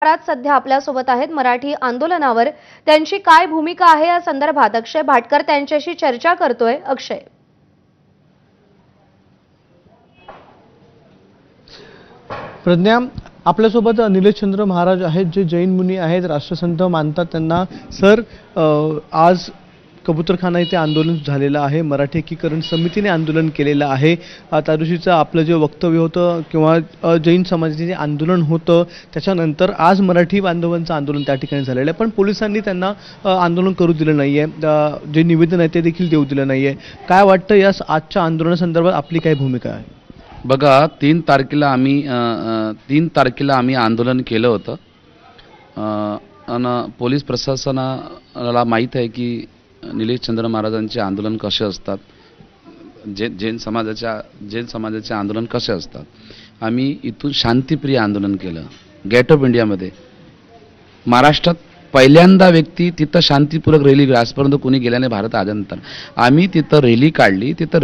काळात सध्या आपल्यासोबत आहेत मराठी आंदोलनावर त्यांची काय भूमिका आहे या संदर्भात अक्षय भाटकर त्यांच्याशी चर्चा करतोय। अक्षय, प्रज्ञा, आपल्यासोबत निलेशचंद्र महाराज आहेत, जे जैन मुनी आहेत, राष्ट्रसंत मानतात त्यांना। सर, आज कबूतरखाना इथे आंदोलन झालेलं आहे, मराठी एकीकरण समितीने आंदोलन केलेलं आहे। त्या दिवशीचं आपलं जे वक्तव्य होतं किंवा जैन समाजाचे जे आंदोलन होतं त्याच्यानंतर आज मराठी बांधवांचं आंदोलन त्या ठिकाणी झालेलं आहे, पण पोलिसांनी त्यांना आंदोलन करू दिलं नाहीये, जे निवेदन आहे ते देखील देऊ दिलं नाहीये। काय वाटतं या आजच्या आंदोलनासंदर्भात आपली काय भूमिका आहे? बघा, 3 तारखेला आम्ही आंदोलन केलं होतं आणि पोलीस प्रशासनाला माहीत आहे की निलेशचंद्र महाराजांचे आंदोलन कसे असतात, जैन समाजाचे आंदोलन कसे असतात। आम्ही इथून शांतिप्रिय आंदोलन केलं गेट ऑफ इंडियामध्ये। महाराष्ट्रात पहिल्यांदा व्यक्ती तिथं शांतीपूर्वक रॅली, आजपर्यंत कोणी गेल्याने भारत आल्यानंतर आम्ही तिथं रॅली काढली। तिथं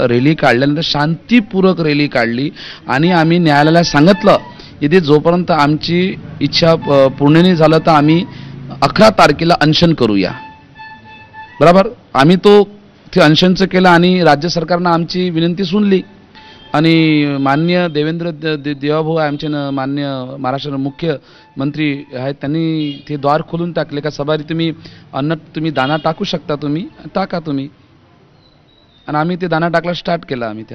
रॅली काढल्यानंतर शांतीपूर्वक रॅली काढली आणि आम्ही न्यायालयाला सांगितलं इथे जोपर्यंत आमची इच्छा पूर्ण नाही झालं तर आम्ही 11 तारखेला अनशन करूया, बरोबर। आम्ही ते अनशनचं केलं आणि राज्य सरकारनं आमची विनंती सुनली आणि माननीय देवेंद्र देवाभाऊ आमचे माननीय महाराष्ट्र मुख्यमंत्री आहेत, त्यांनी ते द्वार खोलून टाकले का सभारी तुम्ही दाना टाकू शकता, तुम्ही टाका तुम्ही। आणि आम्ही ते दाना टाकला स्टार्ट केला आम्ही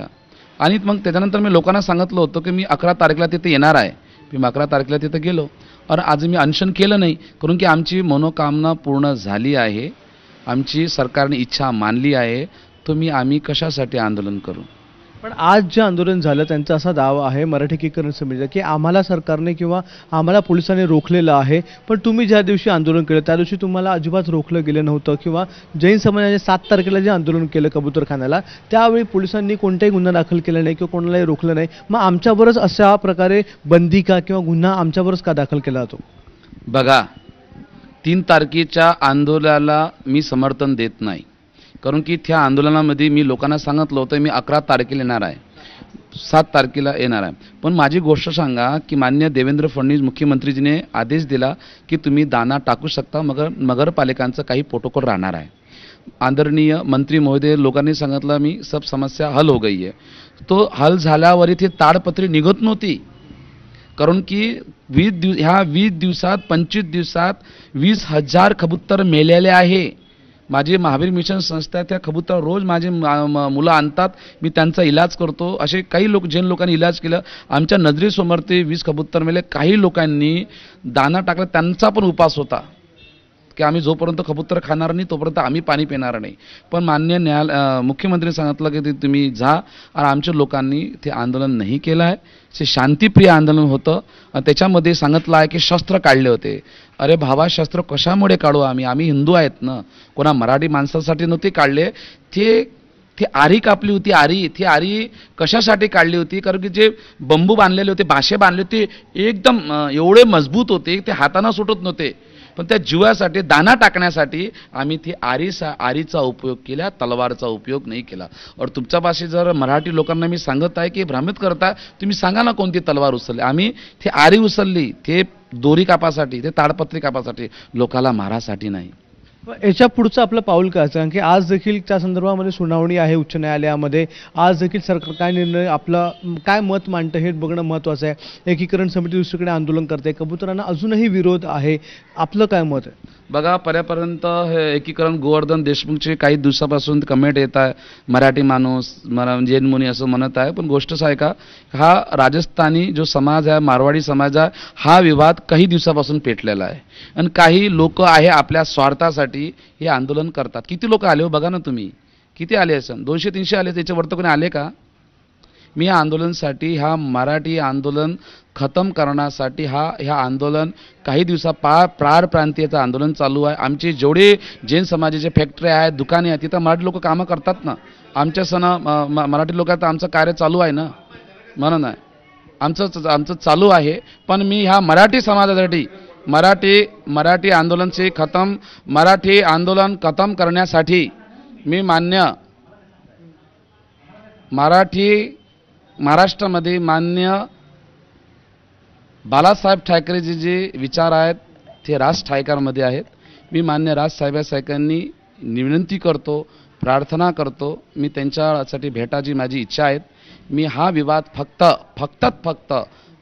आणि मग त्याच्यानंतर मी लोकांना सांगितलं होतं की मी 11 तारखेला तिथे येणार आहे। मी 11 तारखेला तिथे गेलो आणि आज मी अनशन केलं नाही, कारण की आमची मनोकामना पूर्ण झाली आहे, आमची सरकारने इच्छा मानली आहे, आम्ही कशासाठी आंदोलन करू। पण आज जे आंदोलन झालं त्यांचा असा दावा आहे मराठी एकीकरण समितीचा की आम्हाला सरकारने किंवा आम्हाला पोलिसांनी रोखलेलं आहे, पण तुम्ही ज्या दिवशी आंदोलन केलं त्या दिवशी तुम्हाला अजिबात रोखलं गेलं नव्हतं, किंवा जैन समाजाने 7 तारखेला जे आंदोलन केलं कबूतरखान्याला त्यावेळी पोलिसांनी कोणताही गुन्हा दाखल केला नाही किंवा कोणालाही रोखलं नाही, मग आमच्यावरच अशा प्रकारे बंदी का किंवा गुन्हा आमच्यावरच का दाखल केला जातो? बघा, 3 तारखेच्या आंदोलनाला मी समर्थन देत नाही, कारण की त्या आंदोलनामध्ये मी लोकांना सांगितलं होतं मी 11 तारखेला येणार आहे, 7 तारखेला येणार आहे। पण माझी गोष्ट सांगा की माननीय देवेंद्र फडणवीस मुख्यमंत्रीजीने आदेश दिला की तुम्ही दाना टाकू शकता, मगर नगरपालिकांचं काही प्रोटोकॉल राहणार आहे। आदरणीय मंत्री महोदय लोकांनी सांगितलं मी सब समस्या हल हो गई आहे, तो हल झाल्यावर ती ताडपत्री निघत नव्हती, कारण की 20 दिवसात 25 दिवसात 20,000 कबूतर मेलेले आहे। माझी महावीर मिशन संस्था त्या कबूतर रोज माझे मुलं आणतात, मी त्यांचा इलाज करतो। असे काही जैन लोकांनी इलाज केलं, आमच्या नजरेसमोर ते 20 कबूतर मेले। काही लोकांनी दाना टाकला, त्यांचा पण उपास होता की आम्ही जोपर्यंत कबूतर खाणार नाही तोपर्यंत आम्ही पाणी पिणार नाही। पण माननीय मुख्यमंत्र्यांनी सांगितलं की तुम्ही जा, आणि आमच्या लोकांनी ते आंदोलन नाही केलं आहे, ते शांतिप्रिय आंदोलन होतं। त्याच्यामध्ये सांगितलं आहे की शस्त्र काढले होते। अरे भावा, शस्त्र कशामुळे काढू आम्ही हिंदू आहेत ना, कोणा मराठी माणसासाठी नव्हते काढले, ते आरी कापली होती। ती आरी कशासाठी काढली होती, कारण की जे बंबू बांधलेले होते, बाशे बांधले होते, एकदम एवढे मजबूत होते ते हाताना सुटत नव्हते, पण त्या जीवासाठी दाना टाकण्यासाठी आम्ही ती आरीचा उपयोग केला, तलवारचा उपयोग नाही केला। और तुमच्या भाषेत जर मराठी लोकांना मी सांगत आहे की भ्रमित करता, तुम्ही सांगा ना कोणती तलवार उचलली, आम्ही ती आरी उचलली, ते दोरी कापासाठी, ते ताडपत्री कापासाठी, लोकाला मारासाठी नाही। याच्या पुढचं आपलं पाऊल काय असेल? कारण की आज देखील त्या संदर्भामध्ये सुनावणी आहे उच्च न्यायालयामध्ये, आज देखील सरकार काय निर्णय, आपलं काय मत मांडतं हे बघणं महत्त्वाचं आहे। एकीकरण समिती दुसरीकडे आंदोलन करते, कबुतरांना अजूनही विरोध आहे, आपलं काय मत आहे? बघा, पर्यंत हे एकीकरण गोवर्धन देशमुखचे काही दिवसापासून कमेंट येत आहे, मराठी माणूस जैन मुनी असं म्हणत आहे, पण गोष्ट आहे का, हा राजस्थानी जो समाज आहे, मारवाडी समाज आहे, हा विवाद काही दिवसापासून पेटलेला आहे आणि काही लोक आहे आपल्या स्वार्थासाठी हे आंदोलन करतात। किती लोक आले हो बघा ना तुम्ही, किती आले असेल, 200-300 आले, त्याच्यावर तर कोणी आले का? मी या आंदोलनासाठी, ह्या मराठी आंदोलन खतम करण्यासाठी ह्या आंदोलन काही दिवसा प्रार प्रांतीयचं आंदोलन चालू आहे। आमचे जेवढे जैन समाजाचे फॅक्टरी आहेत, दुकाने आहेत, तिथं मराठी लोक कामं करतात ना, आमच्या मराठी लोकांचं आमचं कार्य चालू आहे ना, म्हणून आहे आमचं चालू आहे। पण मी ह्या मराठी समाजासाठी मराठी आंदोलन खतम करण्यासाठी मी मान्य महाराष्ट्रामध्ये मान्य बाळासाहेब ठाकरेचे जे विचार आहेत ते राज ठाकरेमध्ये आहेत. मी मान्य राजसाहेबांनी विनंती करतो, प्रार्थना करतो, मी त्यांच्यासाठी भेटायची माझी इच्छा आहे. मी हा विवाद फक्त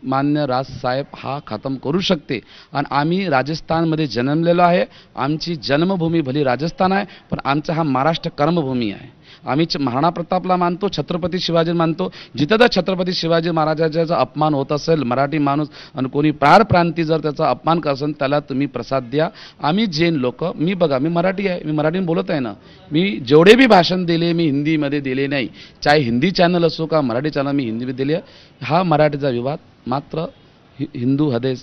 मान्य राजसाहेब हा खतम करू शकते. आणि आम्ही राजस्थानमध्ये जन्मलेलो आहे. आमची जन्मभूमी भली राजस्थान आहे, पण आमचा हा महाराष्ट्र कर्मभूमी आहे. आम्ही महाराणा प्रतापला मानतो, छत्रपती शिवाजी मानतो. जिथं जर छत्रपती शिवाजी महाराजांचा अपमान होत असेल, मराठी माणूस आणि कोणी प्रांती जर त्याचा अपमान करत असेल, त्याला तुम्ही प्रसाद द्या. आम्ही जैन लोक, मी मराठी आहे, मी मराठीत बोलत आहे ना. मी जेवढे बी भाषण दिले मी हिंदीमध्ये दिले नाही. चाहे हिंदी चॅनल असो का मराठी चॅनल, मी हिंदीमध्ये दिले. हा मराठीचा विवाद मात्र हिंदू हृदय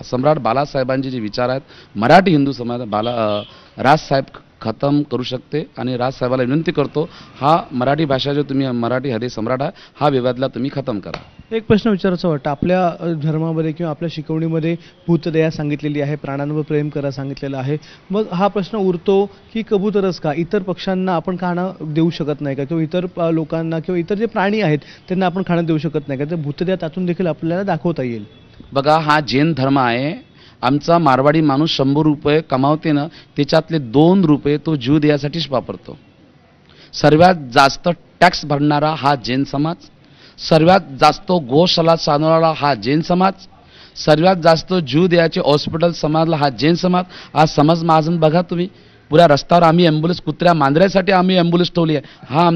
सम्राट बाळासाहेबांचे जे विचार आहेत, मराठी हिंदू समाज राजसाहेब खतम करू शकते. आणि राजसाहेबाला विनंती करतो, हा मराठी भाषा जो तुम्ही मराठी हृदय सम्राट आहे, हा विवादला तुम्ही खतम करा. एक प्रश्न विचारायचा वाटतं, आपल्या धर्मामध्ये किंवा आपल्या शिकवणीमध्ये भूतदया सांगितलेली आहे, प्राण्यांवर प्रेम करा सांगितलेलं आहे. मग हा प्रश्न उरतो की कबूतरच का, इतर पक्ष्यांना आपण खाणं देऊ शकत नाही का, किंवा इतर लोकांना किंवा इतर जे प्राणी आहेत त्यांना आपण खाणं देऊ शकत नाही का? तर भूतदया त्यातून देखील आपल्याला दाखवता येईल. बघा, हा जैन धर्म आहे. आमचा मारवाडी माणूस 100 रुपये कमावते ना, त्याच्यातले 2 रुपये तो जीव द्यायसाठीच वापरतो. सर्वात जास्त टॅक्स भरणारा हा जैन समाज, सर्वात जास्त गोशाळा चालवणारा हा जैन समाज, सर्वात जास्त जीव द्यायचे हॉस्पिटल समाजला हा जैन समाज. हा समाज महाजन बघा तुम्ही, पुऱ्या रस्त्यावर आम्ही ॲम्ब्युलन्स, कुत्र्या मांजऱ्यासाठी आम्ही ॲम्ब्युलन्स ठेवली आहे. हा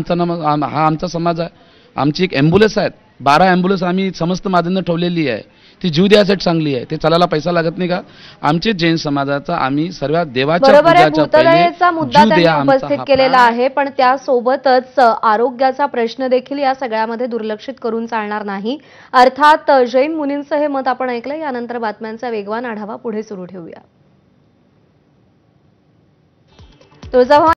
आमचा समाज आहे. आमची एक ॲम्ब्युलन्स आहे, 12 ॲम्ब्युलन्स आम्ही समस्त महाजनने ठेवलेली आहे. ती जीव द्यायसाठी चांगली आहे, ते चालायला पैसा लागत नाही का? आमचे जैन समाजाचा आम्ही सर्वात देवाच्या बरोबर आहे, पूजाच्या पहिले भूतदयेचा मुद्दा जीव त्यांनी द्या आमचा उपस्थित हा केलेला प्राण. आहे, पण त्यासोबतच आरोग्याचा प्रश्न देखील या सगळ्यामध्ये दुर्लक्षित करून चालणार नाही. अर्थात जैन मुनींचं हे मत आपण ऐकलं. यानंतर बातम्यांचा वेगवान आढावा पुढे सुरू ठेवूया. तुळजाभवानी